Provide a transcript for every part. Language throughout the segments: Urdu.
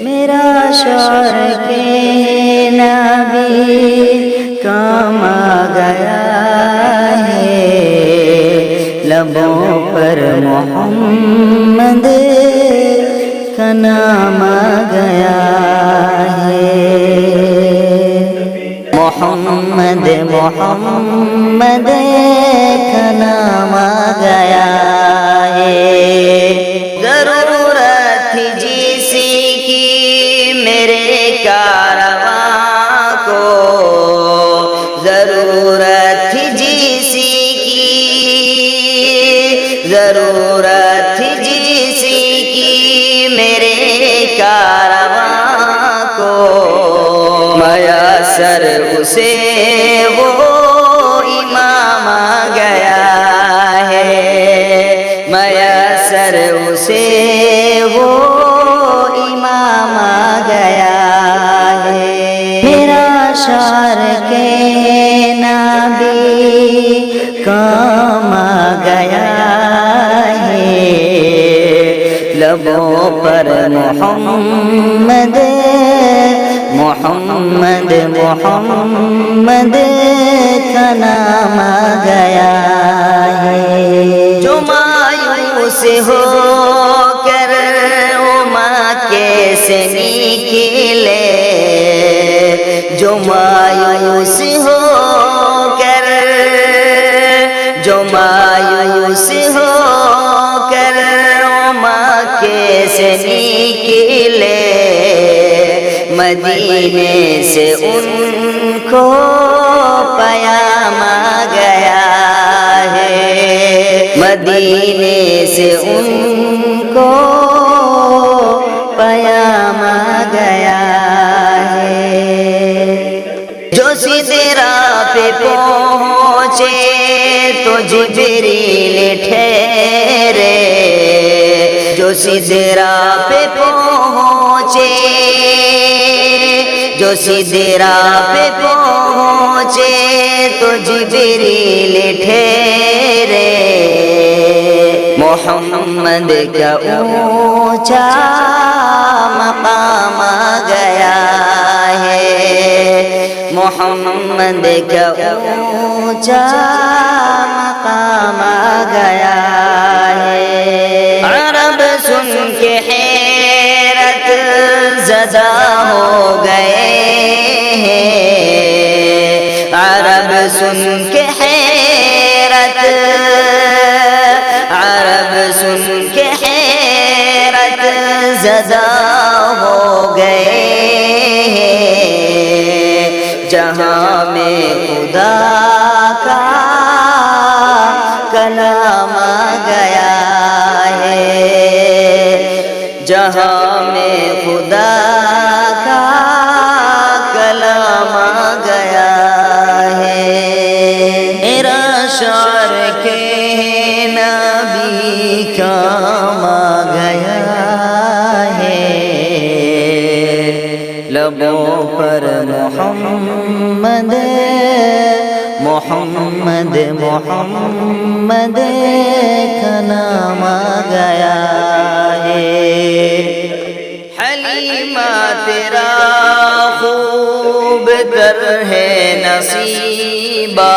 میرا شور کے نبی کام آ گیا ہے، لبوں پر محمد کا نام آ گیا ہے، محمد محمد کا نام آ گیا ہے۔ ضرورت تھی جیسی کی میرے کارواں کو، ضرورت تھی جیسی کی، ضرورت تھی جیسی کی میرے کارواں کو، میسر اسے وہ امام آ گیا ہے، میسر اسے وہ امام آ گیا ہے۔ میرا شار کے نبی کام آ گیا ہے، لبوں پر محمد محمد محمد کا نام آ گیا ہے۔ جو مایوس ہو کر ماں کیسے نکلے، جو مایوس ہو کر، جو مایوس ہو کر ماں کیسے نکلے، مدینے سے ان کو پیام آ گیا ہے، مدینے سے ان کو پیام آ گیا ہے۔ جو سدرا پہ پہنچے تو جبریل ٹھہرے، جو سدرا پہ پہنچے، جو سدرا پہ پہنچے تو جبریل ٹھہرے، محمد کا اونچا مقام آ گیا ہے، محمد کا اونچا مقام آ گیا ہے۔ عرب سن کے حیرت زدہ ہو گئے ہیں، عرب سن کے حیرت، عرب سن کے حیرت زدہ ہو گئے ہیں، جہاں میں خدا کا کلام آ گیا ہے، جہاں میں خدا کا کلام آ گیا ہے۔ میرا شعر کے نبی کام آ گیا ہے، لبوں پر محمد محمد محمد کا نام آ گیا ہے۔ حلیمہ تیرا خوب تر ہے نصیبہ،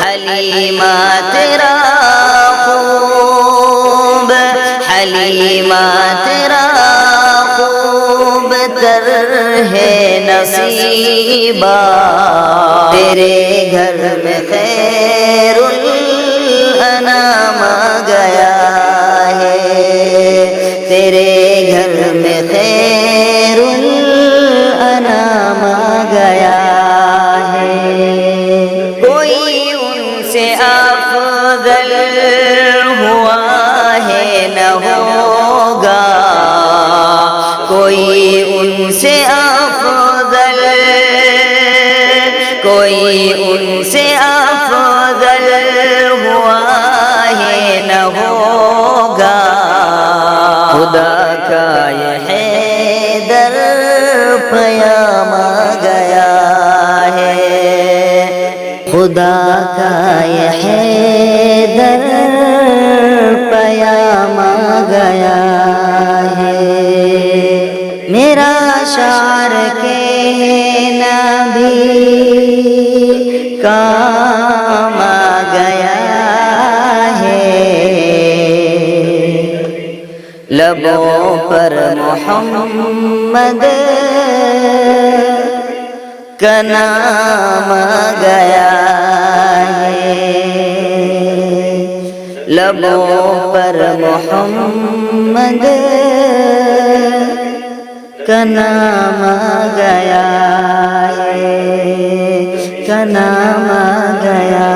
حلیمہ تیرا خوب، حلیمہ تیرا خوب تر ہے نصیبہ، تیرے گھر میں خیر الانام آ گیا ہے، تیرے گھر میں خیر الانام آ گیا ہے۔ کوئی ان سے افضل ہوا ہے نہ ہوگا، کوئی ان سے افضل، کوئی ان سے افضل ہوا ہے نہ ہوگا، خدا کا یہ حیدر پیام آ گیا ہے، خدا کا یہ حیدر پیام آ گیا ہے۔ میرا شعر کہنا بھی کام آ گیا ہے، لبوں پر محمد کا نام آ گیا ہے، لبوں پر محمد کا نام آ گیا ہے، کا نام آ گیا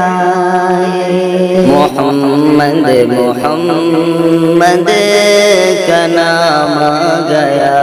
ہے، محمد محمد کا نام آ گیا